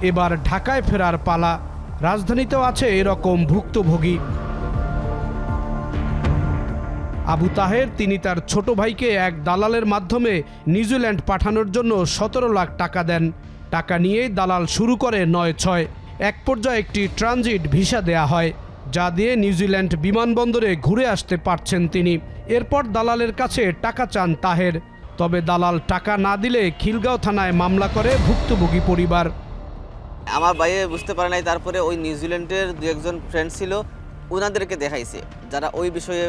এবার ঢাকায় ফেরার পালা। রাজধানীতেও আছে এরকম ভুক্তভোগী। আবু তাহের তিনি তার ছোট ভাইকে এক দালালের মাধ্যমে নিউজিল্যান্ড পাঠানোর জন্য 17 লাখ টাকা দেন। টাকা নিয়েই দালাল শুরু করে 9-6। এক পর্যায়ে একটি ট্রানজিট ভিসা দেয়া হয়, যা দিয়ে নিউজিল্যান্ড বিমানবন্দরে ঘুরে আসতে পারছেন তিনি। এরপর দালালের কাছে টাকা চান তাহের, তবে দালাল টাকা না দিলে খিলগাঁও থানায় মামলা করে ভুক্তভোগী পরিবার। আমার ভাইয়ে বুঝতে পারে নাই, তারপরে ওই নিউজিল্যান্ডের 2-1 ফ্রেন্ড ছিল, ওনাদেরকে দেখাইছে যারা ওই বিষয়ে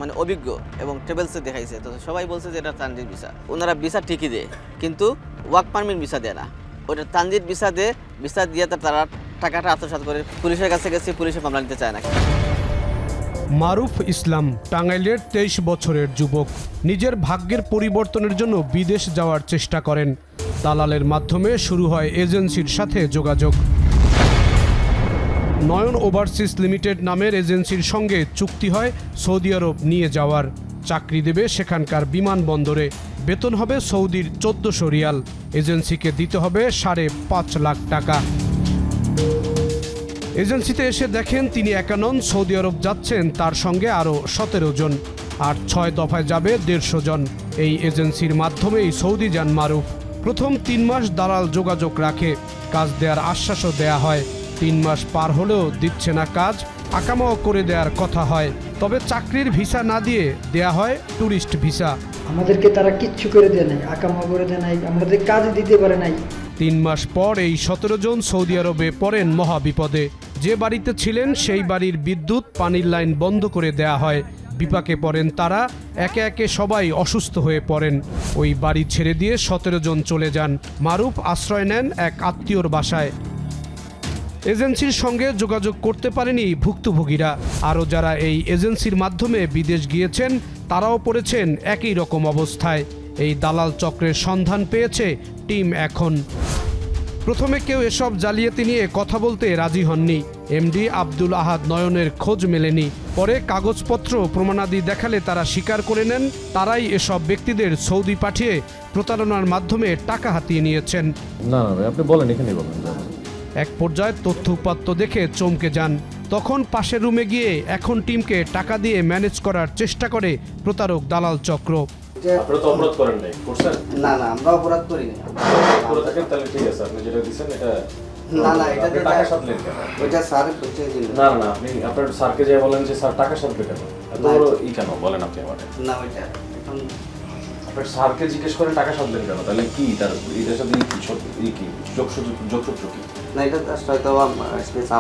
মানে অভিজ্ঞ এবং ট্রাভেলসে দেখাইছে। তো সবাই বলছে যে এটা ট্রানজিট ভিসা। ওনারা ভিসা ঠিকই দেয়, কিন্তু ওয়ার্ক পারমিট ভিসা দেয় না। ওটা ট্রানজিট ভিসা দেয়, ভিসা দিয়ে তারা টাকাটা আত্মসাৎ করে। পুলিশের কাছে গেছে, পুলিশে মামলা নিতে চায় না। মারুফ ইসলাম টাঙ্গাইলের 23 বছরের যুবক। নিজের ভাগ্যের পরিবর্তনের জন্য বিদেশ যাওয়ার চেষ্টা করেন। দালালের মাধ্যমে শুরু হয় এজেন্সির সাথে যোগাযোগ। নয়ন ওভারসিজ লিমিটেড নামের এজেন্সির সঙ্গে চুক্তি হয় সৌদি আরব নিয়ে যাওয়ার। চাকরি দেবে সেখানকার বিমানবন্দরে। বেতন হবে সৌদির 1400 রিয়াল। এজেন্সিকে দিতে হবে 5.5 লাখ টাকা। এজেন্সিতে এসে দেখেন তিনি একা নন, সৌদি আরব যাচ্ছেন তার সঙ্গে আরও 17 জন, আর 6 দফায় যাবে 150 জন। এই এজেন্সির মাধ্যমেই সৌদি যান মারুফ। প্রথম 3 মাস দালাল যোগাযোগ রাখে, কাজ দেওয়ার আশ্বাসও দেয়া হয়। 3 মাস পার হলেও দিচ্ছে না কাজ, আকামাও করে দেওয়ার কথা হয়। তবে চাকরির ভিসা না দিয়ে দেয়া হয় ট্যুরিস্ট ভিসা। আমাদেরকে তারা কিচ্ছু করে দেয় নাই, আকামা করে দেয় নাই, আমাদের কাজ দিতে পারে নাই। 3 মাস পর এই 17 জন সৌদি আরবে পড়েন মহাবিপদে। যে বাড়িতে ছিলেন সেই বাড়ির বিদ্যুৎ পানির লাইন বন্ধ করে দেয়া হয়। বিপাকে পড়েন তারা, একে একে সবাই অসুস্থ হয়ে পড়েন। ওই বাড়ি ছেড়ে দিয়ে 17 জন চলে যান। মারুফ আশ্রয় নেন এক আত্মীয়র বাসায়। এজেন্সির সঙ্গে যোগাযোগ করতে পারেনি ভুক্তভোগীরা। আরও যারা এই এজেন্সির মাধ্যমে বিদেশ গিয়েছেন তারাও পড়েছেন একই রকম অবস্থায়। এই দালাল চক্রের সন্ধান পেয়েছে টিম এখন। প্রথমে কেউ এসব জালিয়াতি নিয়ে কথা বলতে রাজি হননি। এমডি আব্দুল আহাদ নয়নের খোঁজ মেলেনি। পরে কাগজপত্র প্রমাণাদি দেখালে তারা স্বীকার করে নেন তারাই এসব ব্যক্তিদের সৌদি পাঠিয়ে প্রতারণার মাধ্যমে টাকা হাতিয়ে নিয়েছেন। না ভাই, আপনি বলেন, এখানেই বলেন। এক পর্যায়ে তথ্য উপাত্ত দেখে চমকে যান। তখন পাশের রুমে গিয়ে এখন টিমকে টাকা দিয়ে ম্যানেজ করার চেষ্টা করে প্রতারক দালাল চক্র। আপনারা তো অপরাধ করেন নাই, করছেন? না আমরা অপরাধ করি না। করে থাকেন তাহলে ঠিক আছে, আপনি যেটা দিচ্ছেন এটা না এটা টাকা সাথলেন কেন? ওইটা স্যার করতে দিল। না আপনি আপনার স্যারকে যে বলেন যে স্যার টাকা সাথলে কেন, এত বড় কেন বলেন আপনি আমাকে? না ওইটা আপনার স্যারকে জিজ্ঞেস করেন টাকা সাথলেন কেন, তাহলে কি তার এটার সাথে কি যোগসূত্র কি? না এটা হয়তো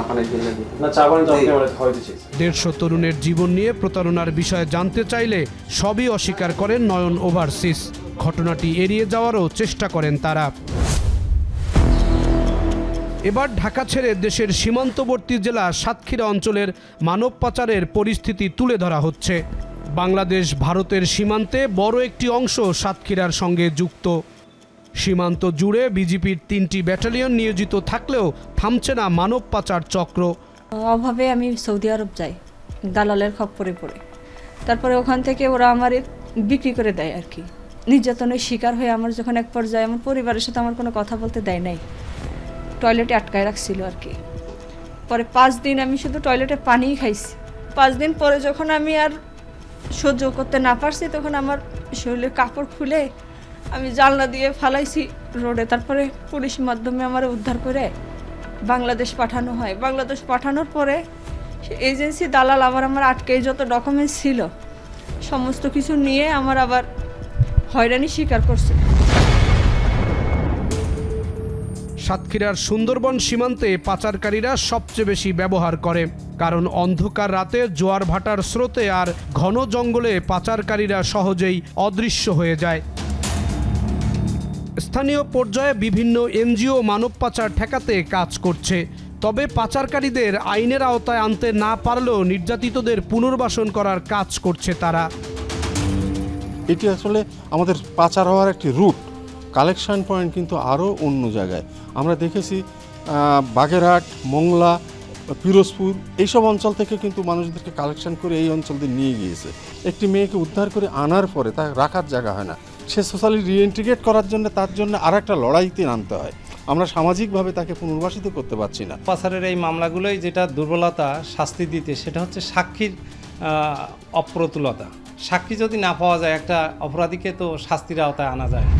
আপনাদের জন্য না চা পানি তো আপনি আমাদের খাওয়াইতে চাইছেন। 150 তরুণের জীবন নিয়ে প্রতারণার বিষয়ে জানতে চাইলে সবই অস্বীকার করেন নয়ন ওভারসিজ। ঘটনাটি এড়িয়ে যাওয়ারও চেষ্টা করেন তারা। এবার ঢাকা ছেড়ে দেশের সীমান্তবর্তী জেলা সাতক্ষীরা অঞ্চলের মানব পাচারের পরিস্থিতি তুলে ধরা হচ্ছে। বাংলাদেশ ভারতের সীমান্তে বড় একটি অংশ সাতক্ষীরার সঙ্গে যুক্ত। সীমান্ত জুড়ে বিজিপির 3টি ব্যাটালিয়ন নিয়োজিত থাকলেও থামছে না মানব পাচার চক্র। অভাবে আমি সৌদি আরব যাই দালালের খপ্পরে পড়ে, তারপরে ওখান থেকে ওরা আমার বিক্রি করে দেয় আর কি। নির্যাতনের শিকার হয়ে আমার যখন এক পর্যায়ে আমার পরিবারের সাথে আমার কোনো কথা বলতে দেয় নাই, টয়লেটে আটকায় রাখছিল আর কি। পরে 5 দিন আমি শুধু টয়লেটে পানিই খাইছি। 5 দিন পরে যখন আমি আর সহ্য করতে না পারছি তখন আমার শরীরের কাপড় খুলে আমি জানলা দিয়ে ফালাইছি রোডে। তারপরে পুলিশ মাধ্যমে আমার উদ্ধার করে বাংলাদেশ পাঠানো হয়। বাংলাদেশ পাঠানোর পরে এজেন্সি দালাল আমার আটকে যত ডকুমেন্টস ছিল সমস্ত কিছু নিয়ে আমার আবার হয়রানি স্বীকার করছে। সাতক্ষীরার সুন্দরবন সীমান্তে পাচারকারীরা সবচেয়ে বেশি ব্যবহার করে, কারণ অন্ধকার রাতে জোয়ার ভাটার স্রোতে আর ঘন জঙ্গলে পাচারকারীরা সহজেই অদৃশ্য হয়ে যায়। স্থানীয় পর্যায়ে বিভিন্ন এনজিও মানব পাচার ঠেকাতে কাজ করছে। তবে পাচারকারীদের আইনের আওতায় আনতে না পারলেও নির্যাতিতদের পুনর্বাসন করার কাজ করছে তারা। এটি আসলে আমাদের পাচার হওয়ার একটি রুট, কালেকশন পয়েন্ট কিন্তু আরও অন্য জায়গায় আমরা দেখেছি। বাগেরহাট, মোংলা, পিরোজপুর এইসব অঞ্চল থেকে কিন্তু মানুষদেরকে কালেকশন করে এই অঞ্চল দিয়ে নিয়ে গিয়েছে। একটি মেয়েকে উদ্ধার করে আনার পরে তার রাখার জায়গা হয় না, সে সোশ্যালি রিইন্টিগ্রেট করার জন্য তার জন্য আর একটা লড়াইতে নামতে হয়। আমরা সামাজিকভাবে তাকে পুনর্বাসিত করতে পারছি না। পাচারের এই মামলাগুলোই যেটা দুর্বলতা শাস্তি দিতে, সেটা হচ্ছে সাক্ষীর অপ্রতুলতা। সাক্ষী যদি না পাওয়া যায়, একটা অপরাধীকে তো শাস্তির আওতায় আনা যায় না।